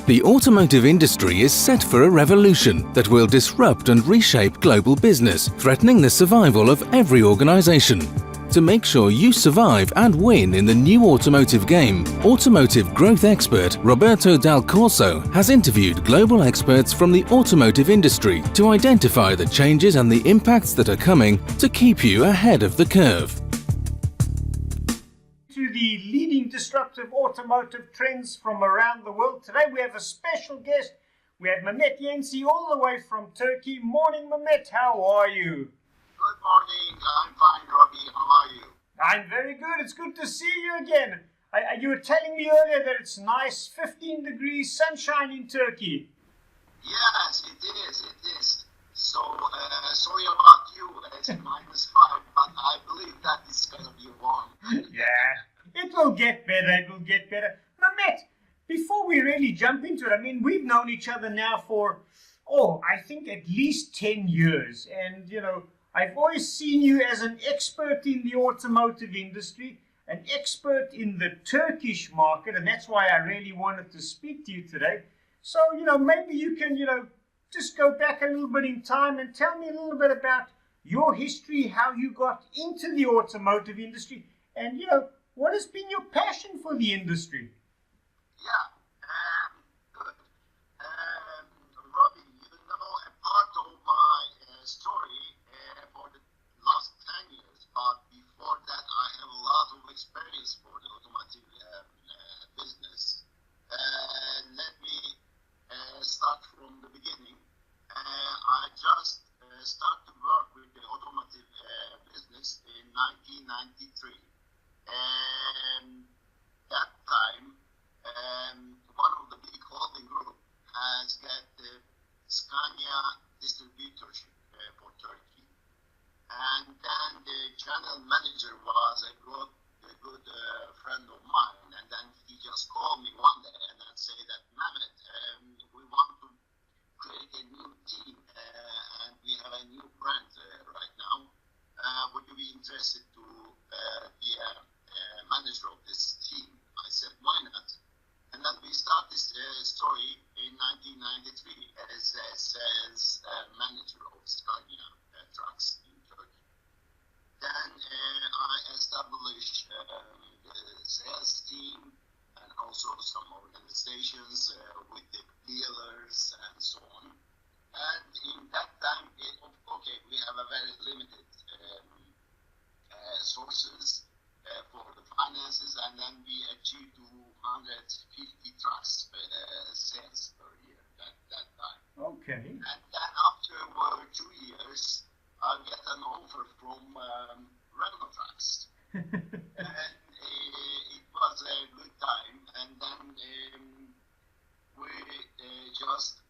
The automotive industry is set for a revolution that will disrupt and reshape global business, threatening the survival of every organization. To make sure you survive and win in the new automotive game, automotive growth expert Roberto Dal Corso has interviewed global experts from the automotive industry to identify the changes and the impacts that are coming to keep you ahead of the curve. To the leading disruptive automotive trends from around the world. Today we have a special guest. We have Mehmet YAZICI all the way from Turkey. Morning, Mehmet. How are you? Good morning. I'm fine, Robbie. How are you? I'm very good. It's good to see you again. You were telling me earlier that it's nice, 15 degrees, sunshine in Turkey. Yes, it is. So, sorry about you. It's -5, but I believe that it's going to be warm. Yeah, it will get better. Mehmet, before we really jump into it, I mean, we've known each other now for, I think at least 10 years. And, I've always seen you as an expert in the automotive industry, an expert in the Turkish market, and that's why I really wanted to speak to you today. So, maybe you can, just go back a little bit in time and tell me a little bit about your history, how you got into the automotive industry, and, what has been your passion for the industry? Yeah, good. Robbie, a part of my story for the last 10 years, but before that I have a lot of experience for the automotive business. Let me start from the beginning. I just started to work with the automotive business in 1993. And that time, one of the big holding group has got the Scania distributorship for Turkey. And then the general manager was a good friend of mine. And then he just called me one day and then say that, Mehmet, we want to create a new team and we have a new brand right now. Would you be interested to be a manager of this team? I said, why not? And then we start this story in 1993 as a sales manager of Scania trucks in Turkey. Then I established the sales team and also some organizations with the dealers and so on. And in that time, we have a very limited sources for the finances, and then we achieved 250 trucks sales per year that time. Okay. And then after 2 years, I get an offer from Renault Trucks. And it was a good time. And then we just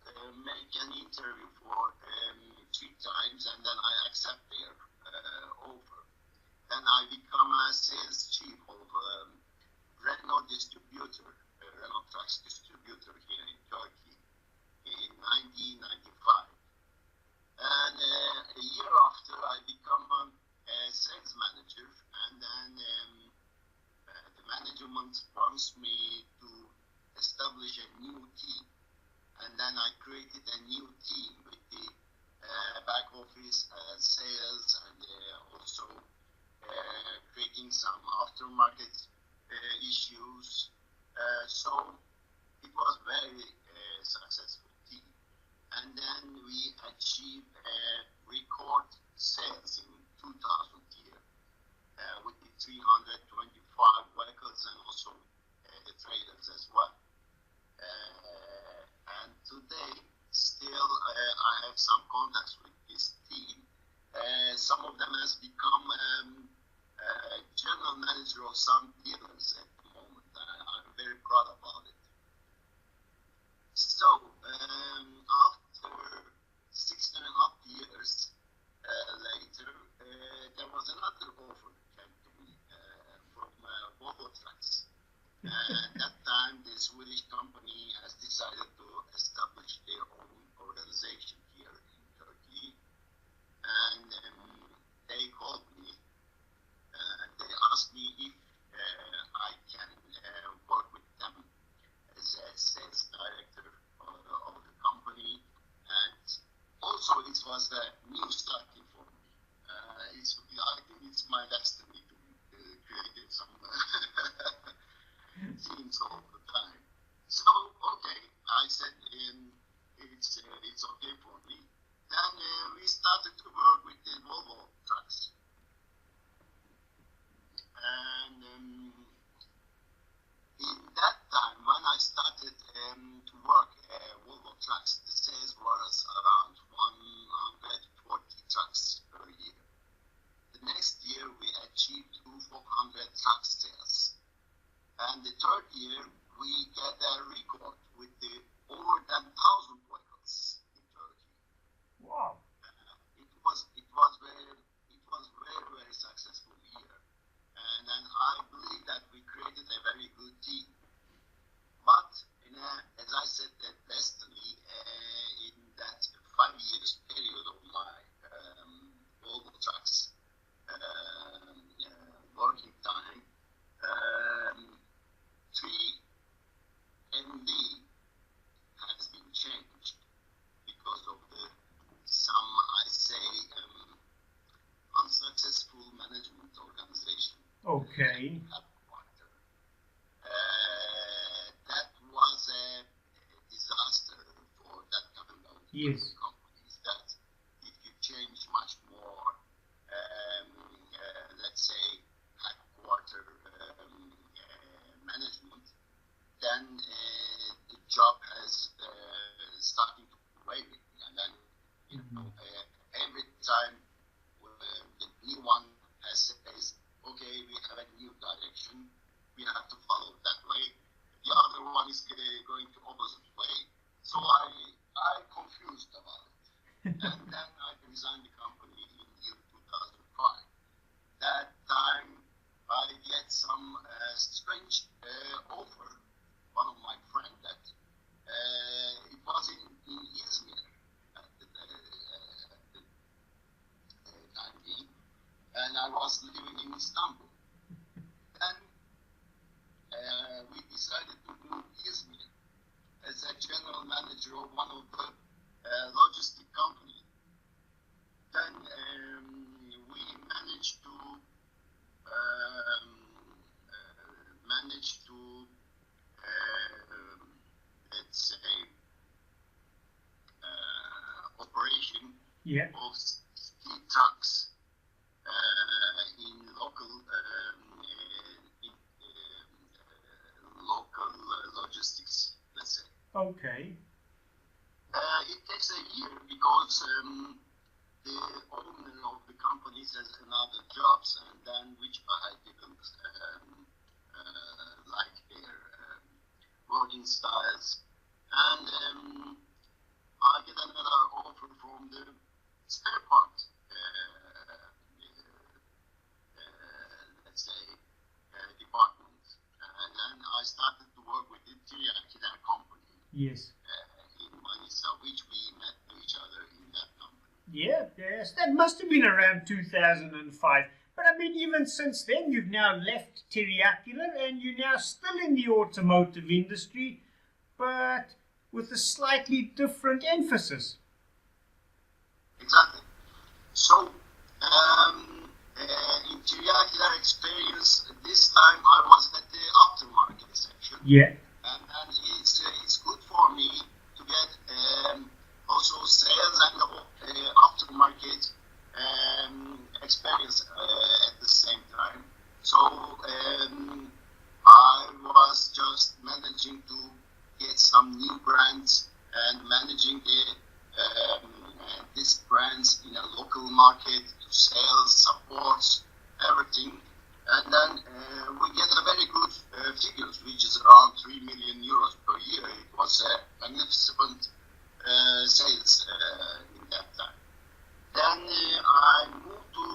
make an interview for 3 times, and then I accept their offer. Then I become a sales chief of Renault distributor, Renault Trucks distributor here in Turkey in 1995. And a year after, I become a sales manager, and then the management wants me to establish a new team. And then I created a new team with the back office, sales, and also creating some aftermarket issues. So it was very successful team. And then we achieved record sales in 2000 year with the 325 vehicles and also the trailers as well. And today, still, I have some contacts with this team. Some of them has become general manager of some dealers at the moment. I'm very proud about it. So, after 6.5 years later, there was another offer that came to me from Volvo Trucks. At that time, the Swedish company has decided to establish their own organization here in Turkey. And they called me. They asked me if I can work with them as a sales director I said, that destiny in that 5 years period of my Volvo Trucks working time, 3MD has been changed because of some, I say, unsuccessful management organization. Okay. That was a disaster for that kind of Yes. companies, that if you change much more, let's say, headquarter management, then the job has starting to wave, and then every time the new one has says, okay, we have a new direction, we have to follow that way. The other one is going to opposite way. So I confused about it. And then I resigned the company in year 2005. That time I get some strange offer. One of my friend that it was in Izmir at the time being, and I was living in Istanbul. Then we decided to move Izmir as a general manager of one of the logistic company. Then we managed to let's say operation of speed trucks in local logistics, let's say. Okay. It takes a year because the owner of the companies has another jobs, and then which I didn't like their working styles, and I get another offer from the spare part, let's say, department, and then I started to work with the Tiryaki company. Yes. In Manisa, which we met each other in that company. Yes, that must have been around 2005. But I mean, even since then, you've now left Tiryakular and you're now still in the automotive industry, but with a slightly different emphasis. Exactly. So, in Tiryakular experience, this time I was at the aftermarket section. Yeah. And it's good for me to get also sales and aftermarket experience at the same time. So I was just managing to get some new brands and managing these brands in a local market to sales, supports, everything. And then we get a very good figures, which is around 3 million euros per year. It was a magnificent sales in that time. Then I moved to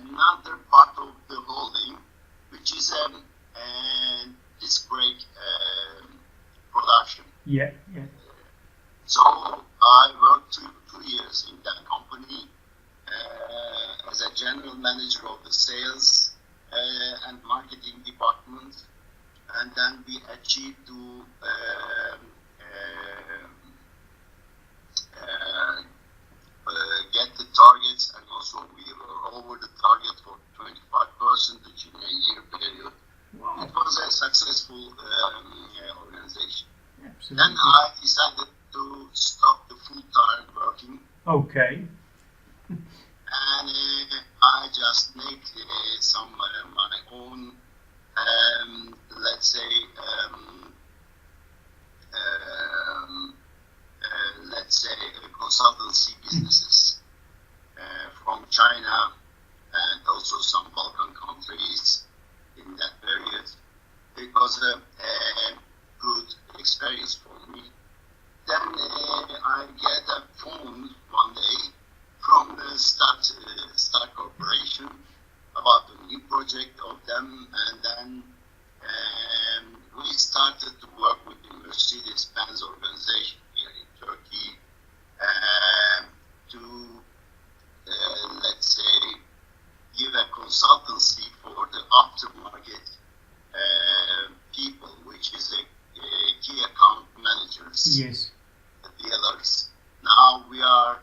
another part of the holding, which is disc brake production. Yeah. So I worked 2 years in that company as a general manager of the sales and marketing department, and then we achieved to get the targets, and also we were over the target for 25% in a year period. Wow. It was a successful organization. Absolutely. Then I decided to stop the full-time working. Okay. And I just make some my own, let's say, consultancy businesses from China and also some Balkan countries in that period. It was a good experience for me. Then I get a phone one day from the Star Corporation about a new project of them, and then we started to work with the Mercedes-Benz organization dealers. Yes. The dealers. Now we are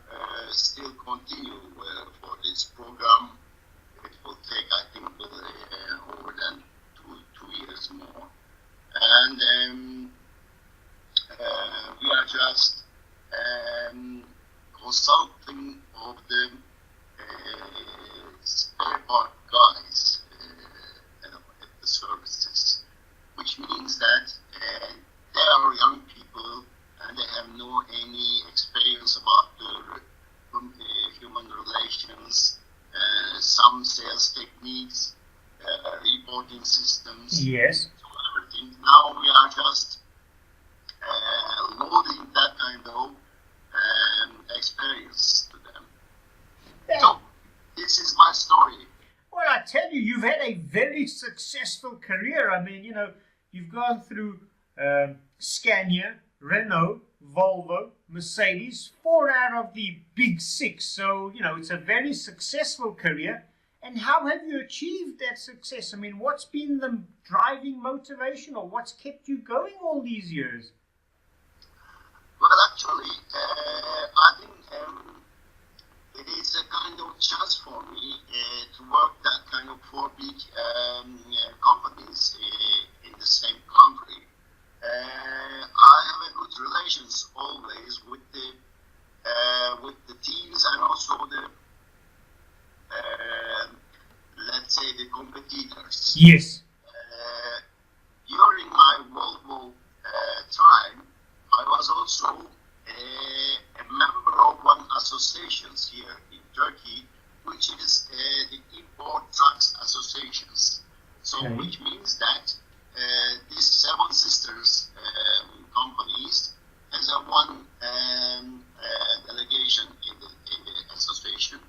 still continue for this program. It will take, I think, over than two years more. And we are just consulting of the spare part guys at the services, which means that they are young people and they have no any experience about the human relations, some sales techniques, reporting systems. Yes. So everything. Now we are just loading that kind of experience to them. Yeah. So this is my story. Well, I tell you, you've had a very successful career. I mean, you've gone through Scania, Renault, Volvo, Mercedes, 4 out of the big 6. So, it's a very successful career. And how have you achieved that success? I mean, what's been the driving motivation, or what's kept you going all these years? Well, actually, I think it is a kind of chance for me to work that kind of 4 big companies in the same country. I have a good relations always with the teams and also the let's say the competitors. Yes. During my Volvo time, I was also a member of one associations here in Turkey, which is the Import Trucks Associations. So, Okay. which means that these 7 sisters companies has a one delegation in the association,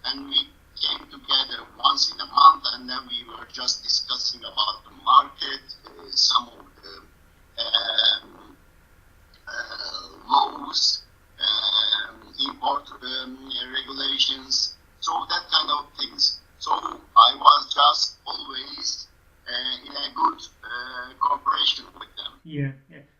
and we came together once in a month, and then we were just discussing about the market, some of the laws, import regulations, so that kind of things. So I was just always in a good cooperation with them. Yeah.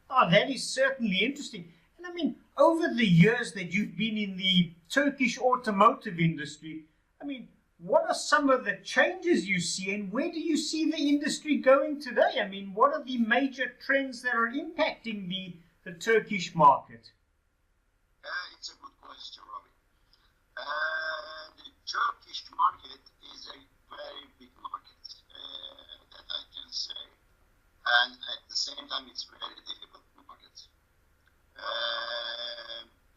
Oh, that is certainly interesting. And I mean, over the years that you've been in the Turkish automotive industry, I mean, what are some of the changes you see, and where do you see the industry going today? I mean, what are the major trends that are impacting the Turkish market? It's a good question, Robbie. The Turkish market is a very big market, that I can say. And at the same time, it's a very difficult market.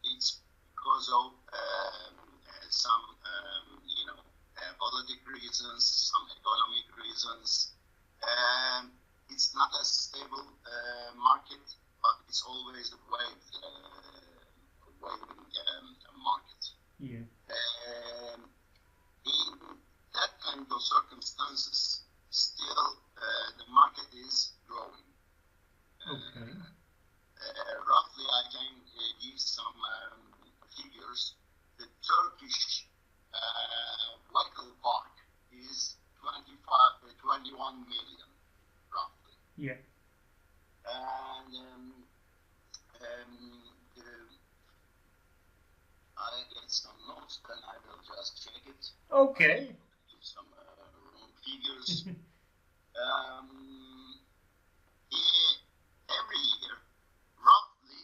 It's because of some, political reasons, some economic reasons. It's not a stable market, but it's always a waving market. Yeah. In that kind of circumstances, still the market is growing. Okay. Roughly, I can give some figures. The Turkish vehicle park is 21 million, roughly. Yeah. And I get some notes, then I will just check it. Okay. Give some wrong figures. Every year, roughly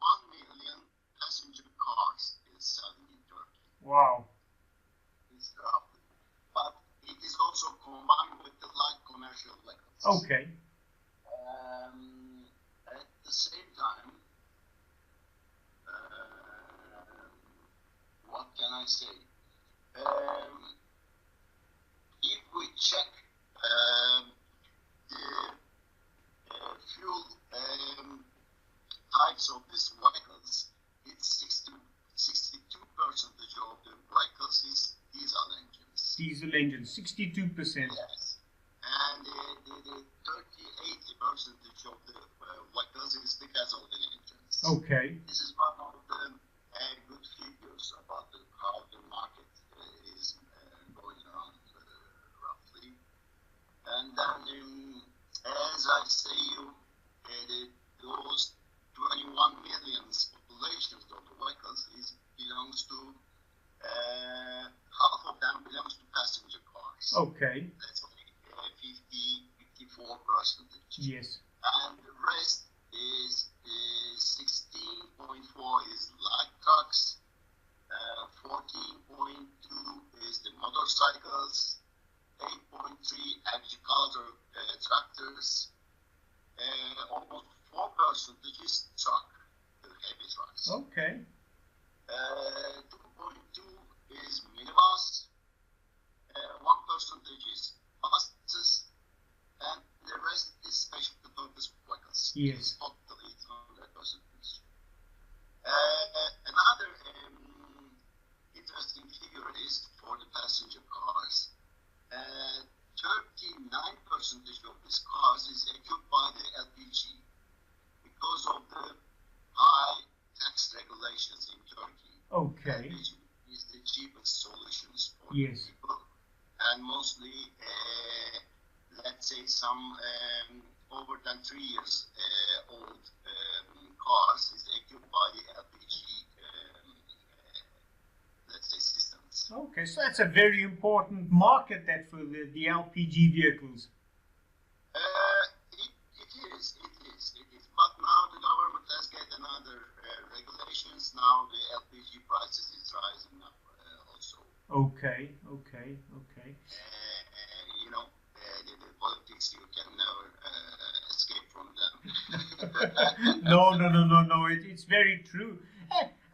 1 million passenger cars is selling in Turkey. Wow. It's roughly. But it is also combined with the light commercial vehicles. Okay. At the same time, what can I say? If we check the fuel types of these vehicles, it's 62% of the vehicles is diesel engines. Diesel engine, 62%. Yes. And the 80% of the vehicles is the gasoline engines. Okay. This is one of the good figures about how the market is going around roughly. And then, as I say, those 21 Okay. That's like 54%. Yes. And the rest is 16.4 is light trucks, 14.2 is the motorcycles, 8.3 agricultural tractors, almost 4% is truck, heavy trucks. Okay. 2.2 is minibus, 1% is buses, and the rest is special purpose vehicles. Yes. Totally 100%. Another interesting figure is for the passenger cars. 39% of these cars is equipped by the LPG because of the high tax regulations in Turkey. Okay. LPG is the cheapest solutions for Yes. people, and mostly, let's say some over than 3 years old cars is equipped by the LPG, let's say, systems. Okay, so that's a very important market that for the LPG vehicles. It is. But now the government has get another regulations. Now the LPG prices is rising up also. Okay. You know, the politics, you can never escape from them. No. It's very true.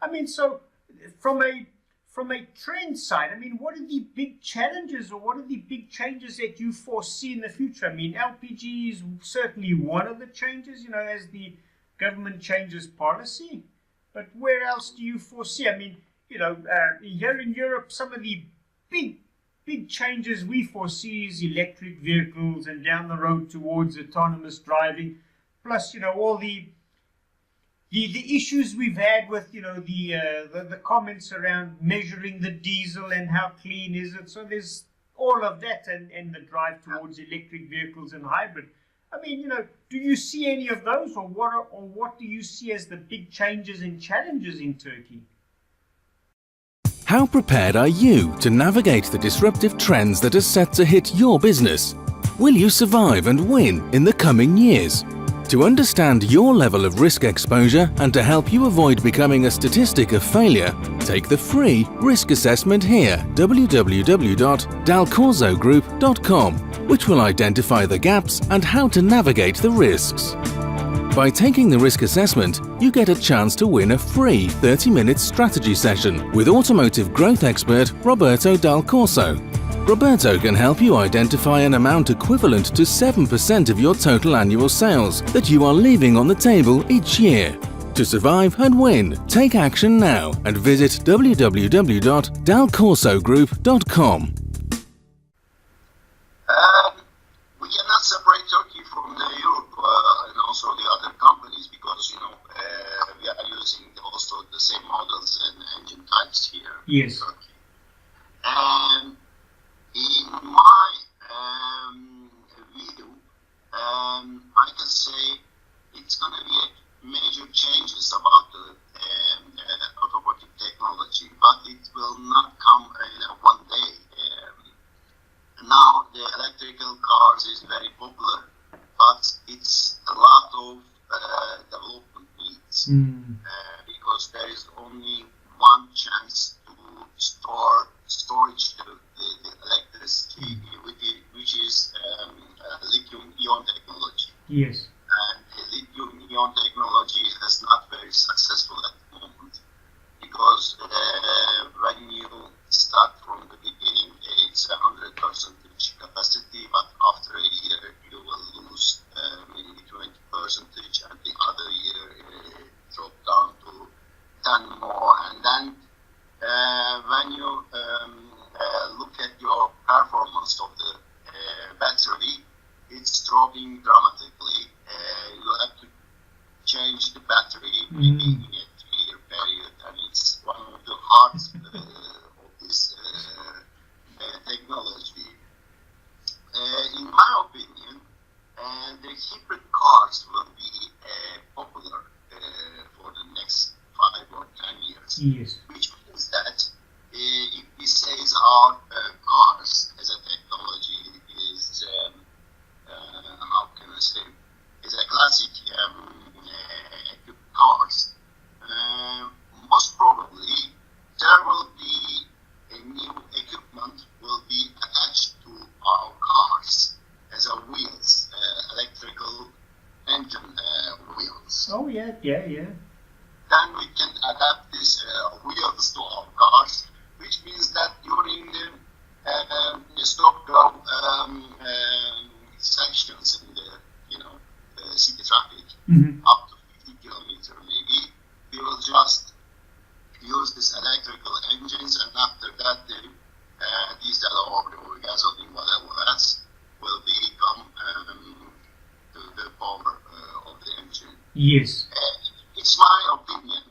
I mean, so from a trend side, I mean, what are the big challenges or what are the big changes that you foresee in the future? I mean, LPG is certainly one of the changes, you know, as the government changes policy. But where else do you foresee? I mean, you know, here in Europe, some of the big changes we foresee is electric vehicles and down the road towards autonomous driving, plus, you know, all the issues we've had with, you know, the comments around measuring the diesel and how clean is it. So there's all of that and the drive towards electric vehicles and hybrid. I mean, you know, do you see any of those, or what do you see as the big changes and challenges in Turkey? How prepared are you to navigate the disruptive trends that are set to hit your business? Will you survive and win in the coming years? To understand your level of risk exposure and to help you avoid becoming a statistic of failure, take the free risk assessment here, www.dalcorsogroup.com, which will identify the gaps and how to navigate the risks. By taking the risk assessment, you get a chance to win a free 30-minute strategy session with automotive growth expert Roberto Dal Corso. Roberto can help you identify an amount equivalent to 7% of your total annual sales that you are leaving on the table each year. To survive and win, take action now and visit www.dalcorsogroup.com. We cannot separate Turkey from Europe and also the other companies because, you know, we are using also the same models and engine types here in Yes. Turkey. And in my view, I can say it's going to be major changes about the automotive technology, but it will not come one day. Now the electrical cars is very popular, but it's a lot of development needs because there is only one chance to storage the electricity, which is lithium-ion technology. Yes. And the lithium-ion technology is not very successful at the moment because when you start from the beginning, it's 100% capacity, but after a year you will lose maybe 20%, and the other year drop down to 10 more, and then when you look at your performance of the battery, it's dropping dramatically. You have to change the battery maybe in a 3-year period, and it's one of the hardest of this technology. In my opinion, the hybrid cars will be popular for the next 5 or 10 years. Yes. Which means that if we say our cars as a technology Yeah, yeah. Then we can adapt these wheels to our cars, which means that during the stop-go sections in the city traffic, up to 50 kilometers maybe, we will just use these electrical engines, and after that the diesel or gasoline, whatever else, will become to the power of the engine. Yes. It's my opinion.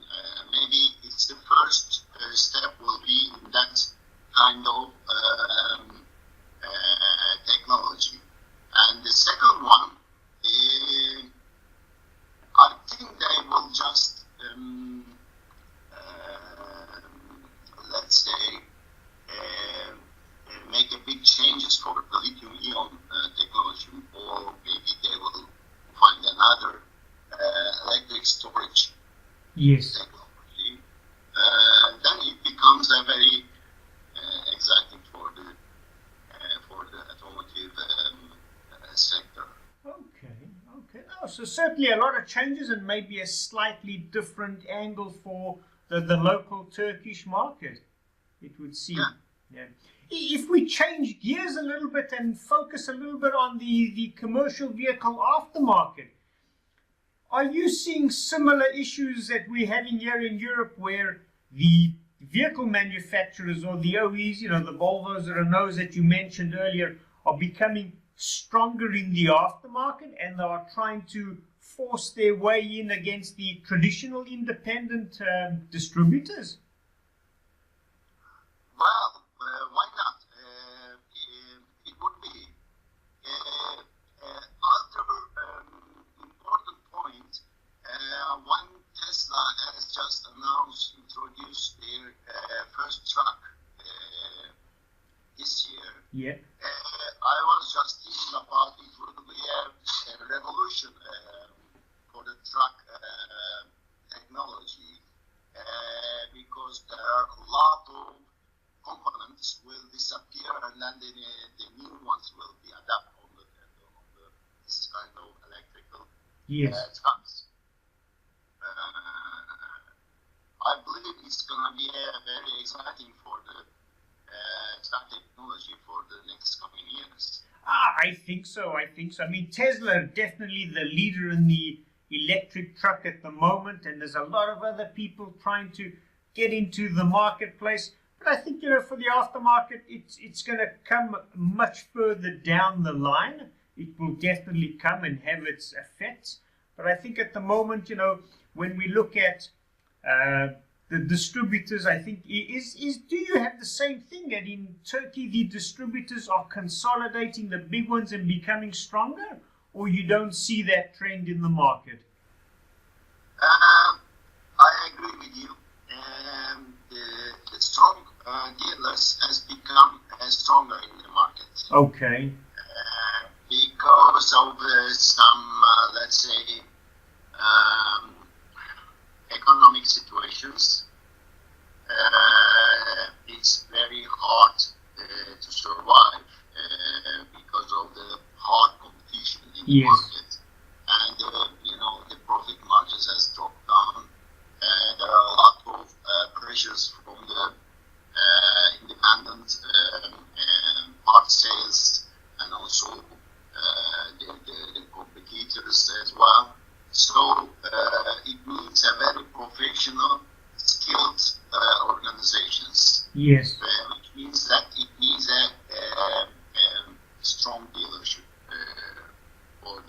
Maybe it's the first step will be in that kind of technology. And the second one, I think they will just, let's say, make a big changes for the lithium-ion technology, or maybe they will find another electric storage technology. Then it becomes a very exciting for the automotive sector. Okay. Oh, so certainly a lot of changes, and maybe a slightly different angle for the local Turkish market, it would seem. Yeah. If we change gears a little bit and focus a little bit on the commercial vehicle aftermarket, are you seeing similar issues that we're having here in Europe, where the vehicle manufacturers, or the OEs, the Volvos, the Renaults that you mentioned earlier, are becoming stronger in the aftermarket, and they are trying to force their way in against the traditional independent distributors? Well, why not? It would be other important point. When Tesla has just introduced their first truck this year. Yeah. I was just thinking about it will be a revolution for the truck technology, because there are a lot of components will disappear, and then the new ones will be adapted on this kind of electrical trucks. I believe it's going to be very exciting for the truck technology for the next coming years. I think so. I mean, Tesla are definitely the leader in the electric truck at the moment, and there's a lot of other people trying to get into the marketplace. But I think, for the aftermarket, it's going to come much further down the line. It will definitely come and have its effects. But I think at the moment, when we look at the distributors, I think, do you have the same thing, that in Turkey the distributors are consolidating, the big ones, and becoming stronger, or you don't see that trend in the market? I agree with you. The strong dealers has become stronger in the market. Okay. Because of some, let's say, economic situations, it's very hard to survive because of the hard competition in the market, and the profit margins has dropped down. There are a lot of pressures from the independent part sales, and also the competitors as well. So it needs a very professional, skilled organizations. Yes. Which means that it needs a strong dealership for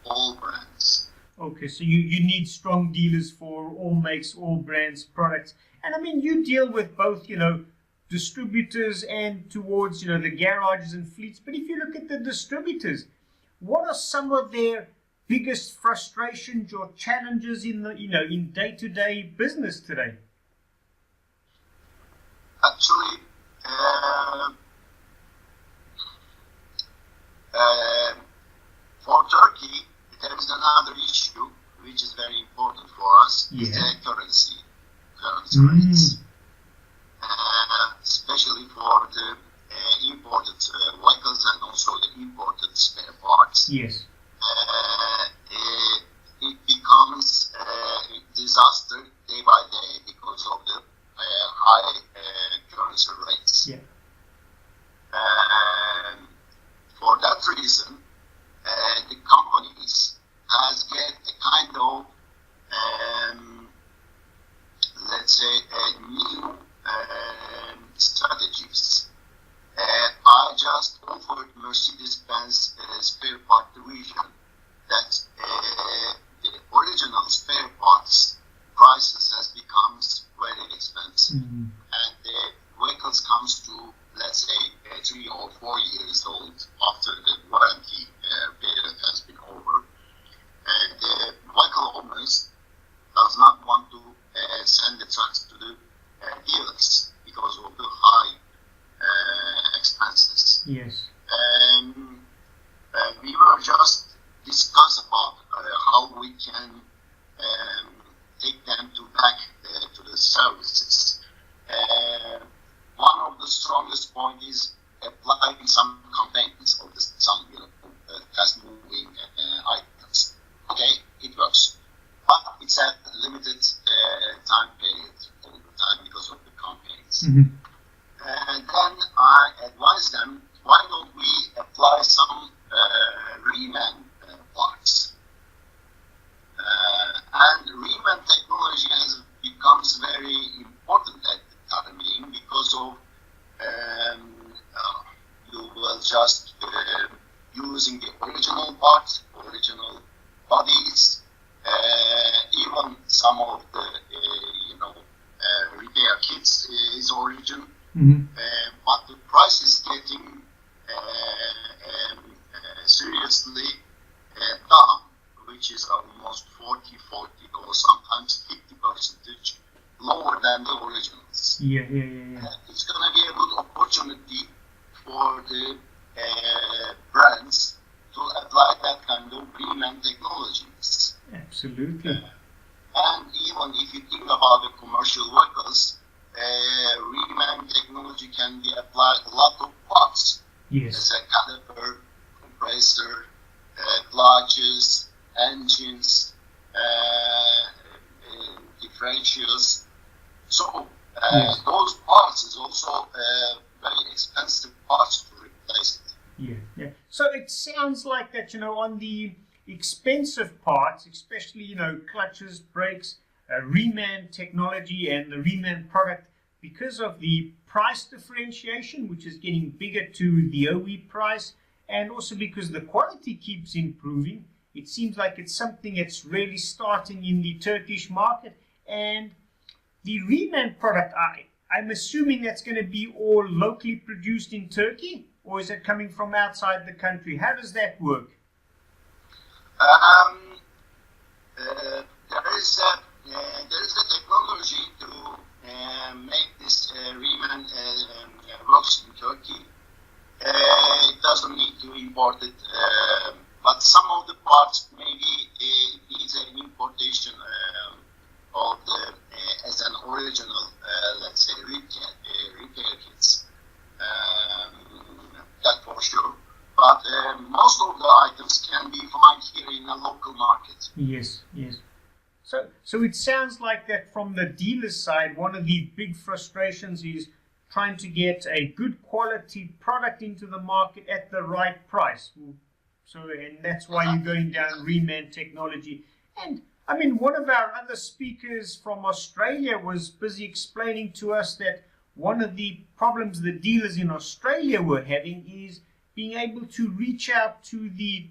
all brands. Okay, so you need strong dealers for all makes, all brands, products. And I mean, you deal with both, distributors and towards, the garages and fleets. But if you look at the distributors, what are some of their biggest frustrations or challenges in in day-to-day business today? Actually, for Turkey, there is another issue which is very important for us. Is the currency rates, especially for the imported vehicles and also the imported spare parts. Yes. It becomes Yes. We were just discuss about how we can take them to back to the services. One of the strongest point is applying some campaigns or some fast moving items. Okay, it works, but it's a limited time period all the time because of the campaigns. Mm-hmm. And then I advise them, why don't we apply some reman parts? And reman technology has becomes very important at the time being because of you will just using the original parts, original bodies, even some of the repair kits is origin. Mm-hmm. But the price is getting seriously down, which is almost 40 or sometimes 50% lower than the originals. Yeah. It's going to be a good opportunity for the brands to apply that kind of reman technologies. Absolutely. And even if you think about the commercial vehicles, reman technology can be applied a lot of parts. Yes. As a caliper, compressor, clutches, engines, differentials. So Yes. those parts is also very expensive parts to replace it. Yeah. So it sounds like that, on the expensive parts, especially, clutches, brakes, reman technology and the reman product, because of the price differentiation, which is getting bigger to the OE price, and also because the quality keeps improving, it seems like it's something that's really starting in the Turkish market. And the reman product, I'm assuming that's going to be all locally produced in Turkey, or is it coming from outside the country? How does that work? There is a technology to make this reman works in Turkey. It doesn't need to import it, but some of the parts maybe it needs an importation of the as an original, let's say repair kits. That for sure. But most of the items can be found here in a local market. Yes. So it sounds like that from the dealer side, one of the big frustrations is trying to get a good quality product into the market at the right price. And that's why you're going down reman technology. And I mean, one of our other speakers from Australia was busy explaining to us that one of the problems the dealers in Australia were having is being able to reach out to the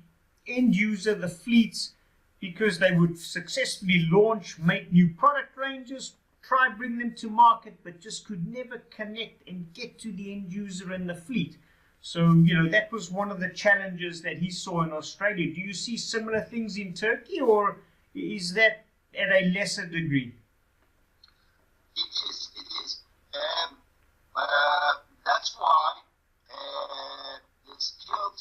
end user, the fleets, because they would successfully launch, make new product ranges, try bring them to market, but just could never connect and get to the end user and the fleet. So, that was one of the challenges that he saw in Australia. Do you see similar things in Turkey, or is that at a lesser degree? It is. That's why the skilled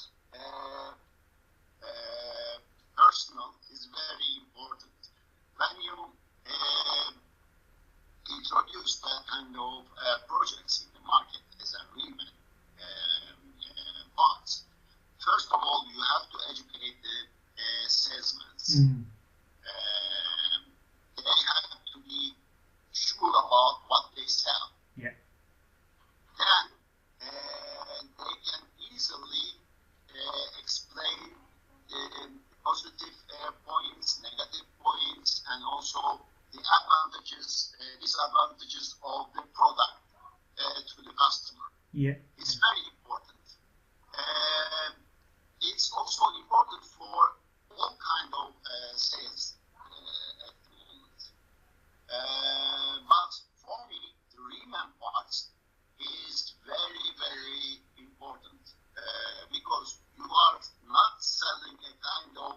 personnel is very important. When you introduce that kind of projects in the market as a reman parts, first of all, you have to educate the salesmen. They have to be sure about what they sell. Yeah. Then they can easily explain the positive points, negative points, and also the advantages, disadvantages of the product to the customer. Yeah. It's very important. It's also important for all kind of sales at the moment. But for me, the reman parts is very, very important because you are not selling a kind of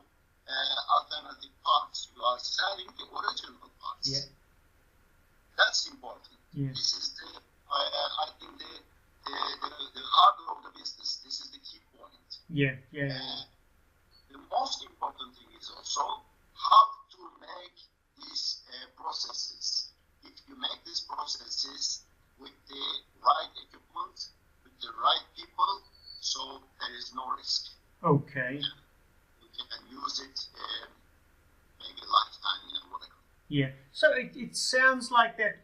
alternative parts. You are selling the original parts. Yeah. That's important. Yes. This is I think the heart of the business. This Yeah, yeah, The most important thing is also how to make these processes. If you make these processes with the right equipment, with the right people, so there is no risk. okay. You can use it maybe lifetime in a way. Yeah. So it sounds like that,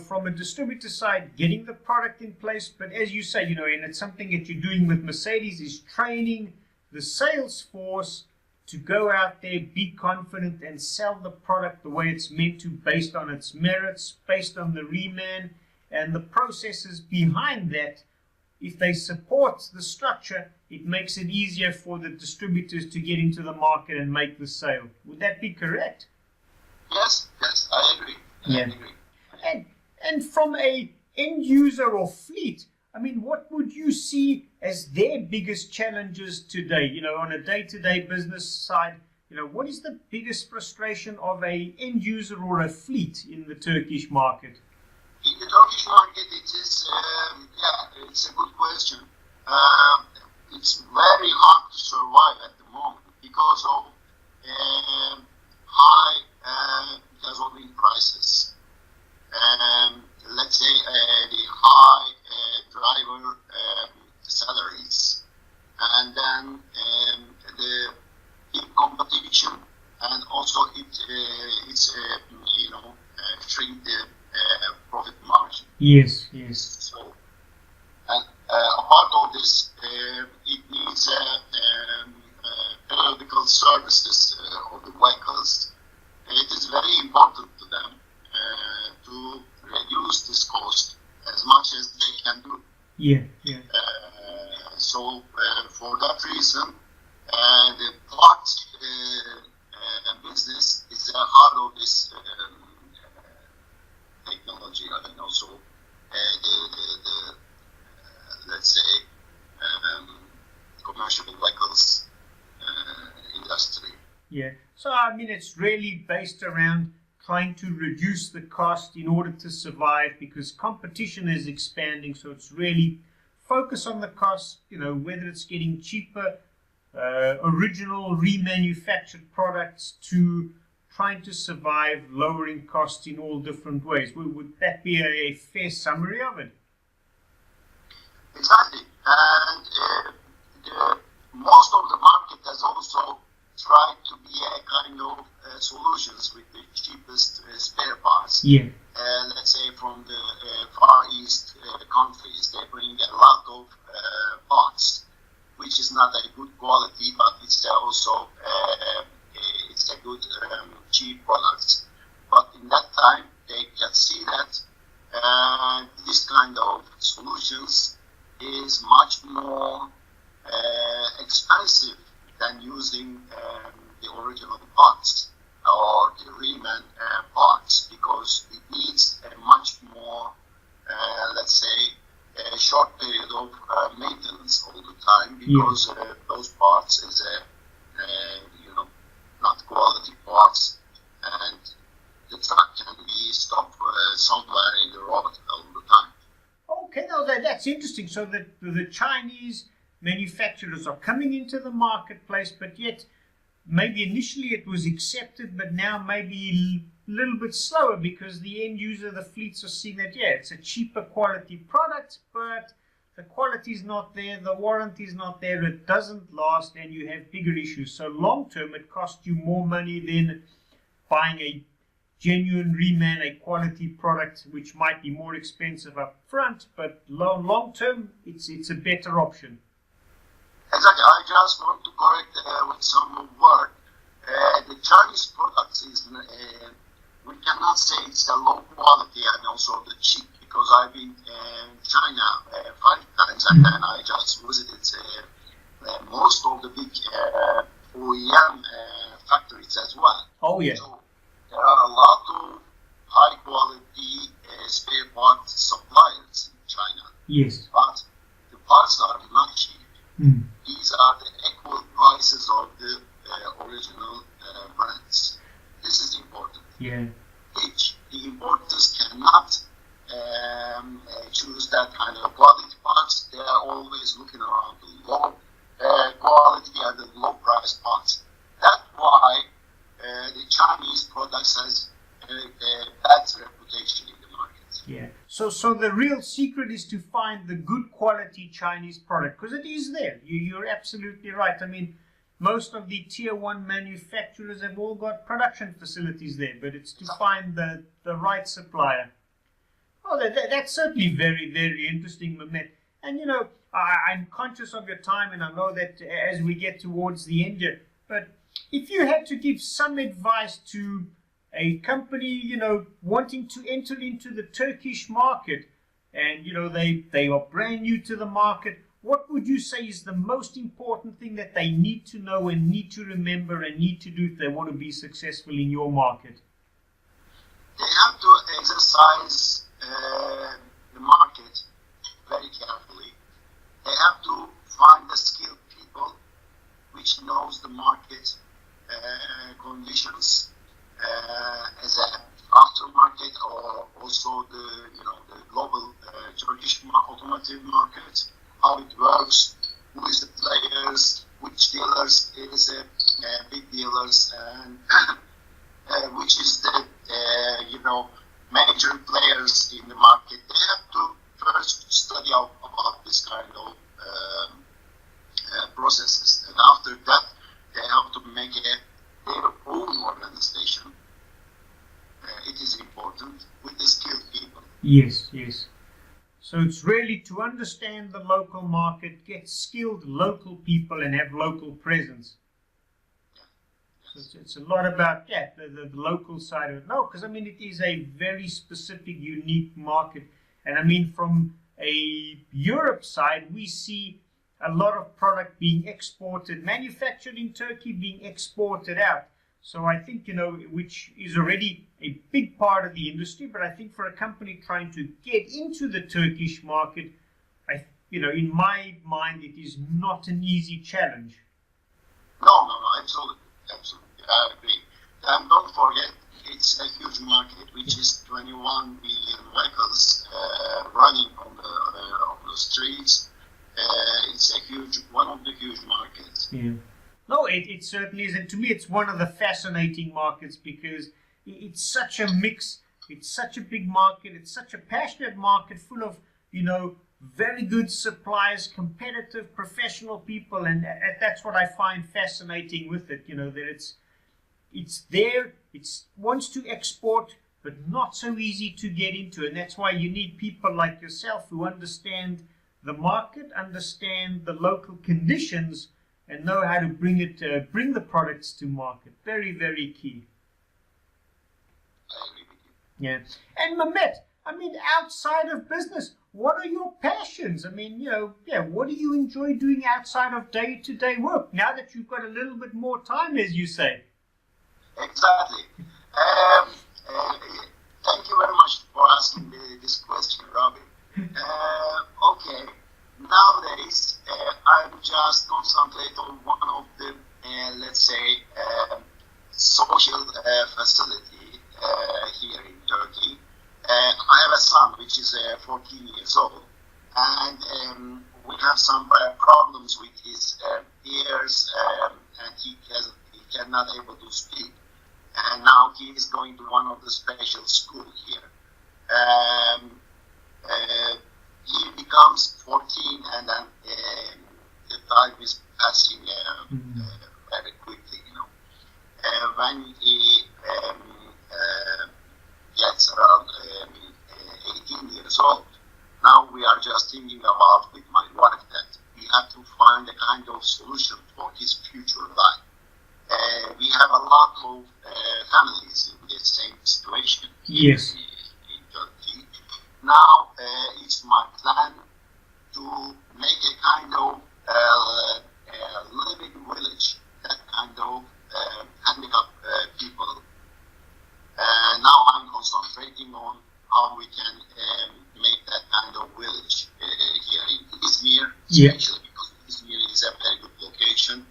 from a distributor side, getting the product in place, but as you say, and it's something that you're doing with Mercedes, is training the sales force to go out there, be confident, and sell the product the way it's meant to, based on its merits, based on the reman, and the processes behind that. If they support the structure, it makes it easier for the distributors to get into the market and make the sale. Would that be correct? Yes, I agree. I agree. And from a end user or fleet, I mean, what would you see as their biggest challenges today? On a day-to-day business side, what is the biggest frustration of a end user or a fleet in the Turkish market? In the Turkish market, it is, it's a good question. It's very hard to survive at the moment because of high gasoline prices. Let's say the high driver salaries, and then the big competition, and also it's shrink the profit margin. Yes. So, and apart of this, it needs periodical services of the vehicles. It is very important to them to reduce this cost as much as they can do. Yeah. So for that reason, the parts business is a heart of this technology, and also the let's say commercial vehicles industry. Yeah. So, I mean, it's really based around trying to reduce the cost in order to survive, because competition is expanding. So it's really focus on the cost, whether it's getting cheaper, original remanufactured products, to trying to survive, lowering costs in all different ways. Would that be a fair summary of it? Exactly. And most of the market has also tried to be a kind of solutions with the cheapest spare parts. Yeah. Let's say from the Far East countries, they bring a lot of parts, which is not a good quality, but it's also it's a good cheap product. But in that time, they can see that this kind of solutions is much more expensive than using the original parts or the reman parts, because it needs a much more, let's say, a short period of maintenance all the time, because those parts is not quality parts, and the truck can be stopped somewhere in the road all the time. Okay, now that's interesting. So that the Chinese manufacturers are coming into the marketplace, but yet maybe initially it was accepted, but now maybe a little bit slower, because the end user, the fleets, are seeing that, it's a cheaper quality product, but the quality is not there, the warranty is not there, it doesn't last, and you have bigger issues. So long term, it costs you more money than buying a genuine reman, a quality product, which might be more expensive up front, but long term, it's a better option. Exactly. I just want to correct with some word. The Chinese products is we cannot say it's a low quality and also the cheap, because I've been in China 5 times, and then I just visited most of the big OEM factories as well. Oh yeah. So there are a lot of high quality spare parts suppliers in China. Yes. But the parts are not cheap. These are the equal prices of the original brands. This is important. Yeah. Which the importers cannot choose that kind of quality parts. They are always looking around the low quality and the low price parts. That's why the Chinese products has a bad reputation in the market. Yeah. So the real secret is to find the good quality Chinese product, because it is there. You're absolutely right. I mean, most of the tier one manufacturers have all got production facilities there, but it's to find the right supplier. Oh, that's certainly very, very interesting, Mehmet. And I'm conscious of your time, and I know that as we get towards the end here, but if you had to give some advice to a company, wanting to enter into the Turkish market, and they are brand new to the market, what would you say is the most important thing that they need to know and need to remember and need to do if they want to be successful in your market? They have to exercise the market very carefully. They have to find the skilled people which knows the market conditions as an aftermarket, or also the global Turkish automotive market, how it works, who is the players, which dealers is big dealers, and which is the major players in the market. They have to first study out about this kind of processes, and after that they have to make their own organization. It is important with the skilled people. Yes. So it's really to understand the local market, get skilled local people, and have local presence. So it's a lot about the local side of it. No, because it is a very specific, unique market. And from a Europe side, we see a lot of product being exported, manufactured in Turkey, being exported out. So I think, which is already a big part of the industry, but I think for a company trying to get into the Turkish market, in my mind, it is not an easy challenge. No, absolutely. I agree. And don't forget, it's a huge market, which is 21 million vehicles running on the streets. It's one of the huge markets. Yeah. No, it certainly is. And to me, it's one of the fascinating markets because it's such a mix. It's such a big market. It's such a passionate market full of, very good suppliers, competitive, professional people. And that's what I find fascinating with it, that it's there, it wants to export, but not so easy to get into. And that's why you need people like yourself who understand the market, understand the local conditions, and know how to bring the products to market. Very, very key. I agree with you. Yeah. And Mehmet, outside of business, what are your passions? What do you enjoy doing outside of day-to-day work, now that you've got a little bit more time, as you say? Exactly. Thank you very much for asking this question, Robbie. Okay. Nowadays, I'm just concentrate on one of the, let's say, social facility here in Turkey. I have a son which is 14 years old, and we have some problems with his ears, and he cannot able to speak. And now he is going to one of the special school here. He becomes 14, and then the time is passing very quickly. When he gets around 18 years old, now we are just thinking about with my wife that we have to find a kind of solution for his future life. We have a lot of families in the same situation. Yes. In Turkey. Now it's my plan to make a kind of living village, that kind of handicapped people. Now I'm concentrating on how we can make that kind of village here in Izmir, especially because Izmir is a very good location.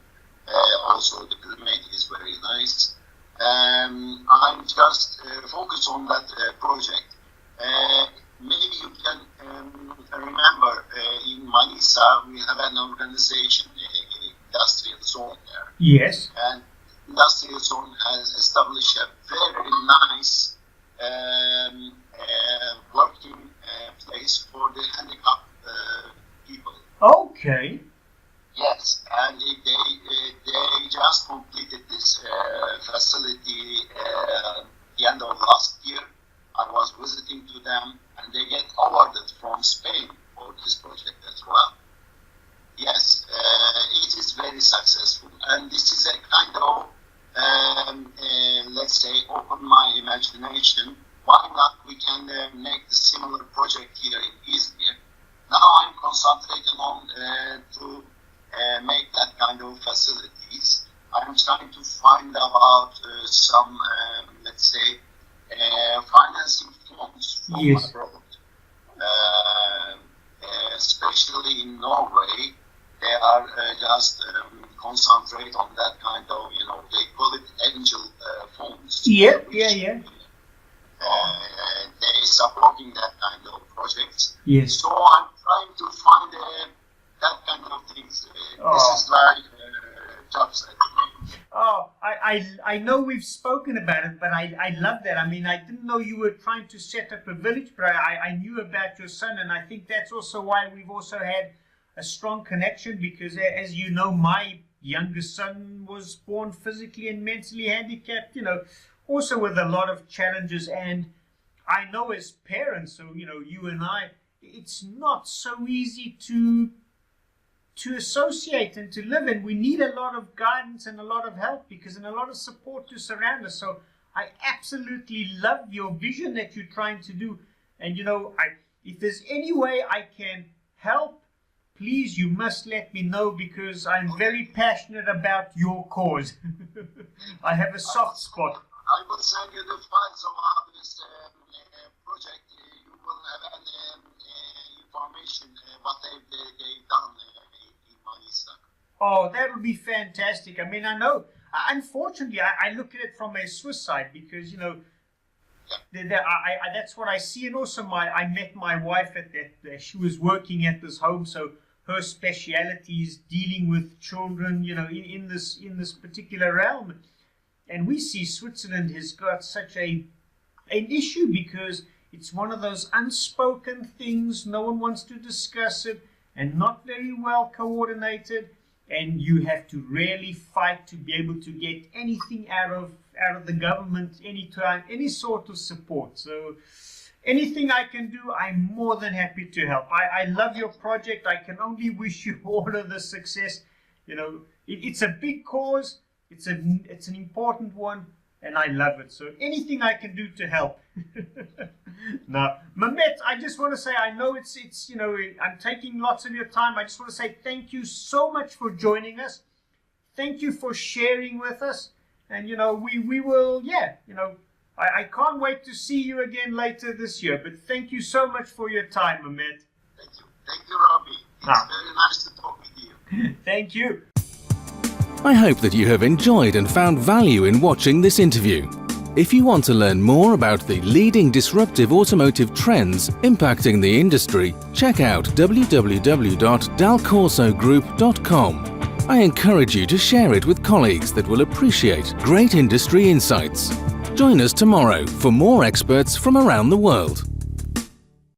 Also, the climate is very nice. I'm just focused on that project. Maybe you can remember in Manisa we have an organization industrial zone there. Yes. And industrial zone has established a very nice working place for the handicapped people. Okay. Yes, and they just completed this facility the end of last year. I was visiting to them, and they get awarded from Spain for this project as well. Yes, it is very successful, and this is a kind of let's say, open my imagination. Why not we can make the similar project here in Izmir? Now I'm concentrating on to make that kind of facilities. I'm trying to find about some, let's say, financing funds for yes. abroad. Especially in Norway, they are just concentrate on that kind of, they call it angel funds. Yeah. They supporting that kind of projects. Yes. So I'm trying to find that kind of things. This is like jobs. Oh, I know we've spoken about it, but I love that. I mean, I didn't know you were trying to set up a village, but I knew about your son, and I think that's also why we've also had a strong connection, because as you know, my youngest son was born physically and mentally handicapped, also with a lot of challenges. And I know as parents, so, you and I, it's not so easy to associate and to live in. We need a lot of guidance and a lot of help and a lot of support to surround us. So I absolutely love your vision that you're trying to do. And, if there's any way I can help, please, you must let me know, because I'm very passionate about your cause. I have a soft spot. I will send you the files of this project. You will have information what they've done in Manisa. Oh, that would be fantastic. I mean, I know. Unfortunately, I look at it from a Swiss side, because that's what I see. And also, I met my wife at that. She was working at this home, so her speciality is dealing with children, in this particular realm. And we see Switzerland has got such an issue, because it's one of those unspoken things. No one wants to discuss it, and not very well coordinated. And you have to really fight to be able to get anything out of the government anytime, any sort of support. So anything I can do, I'm more than happy to help. I love your project. I can only wish you all of the success. It's a big cause. It's an important one, and I love it. So anything I can do to help. Now, Mehmet, I just want to say, I know it's I'm taking lots of your time. I just want to say thank you so much for joining us. Thank you for sharing with us. And, we will, I can't wait to see you again later this year. But thank you so much for your time, Mehmet. Thank you, Robbie. It's very nice to talk with you. Thank you. I hope that you have enjoyed and found value in watching this interview. If you want to learn more about the leading disruptive automotive trends impacting the industry, check out www.dalcorsogroup.com. I encourage you to share it with colleagues that will appreciate great industry insights. Join us tomorrow for more experts from around the world.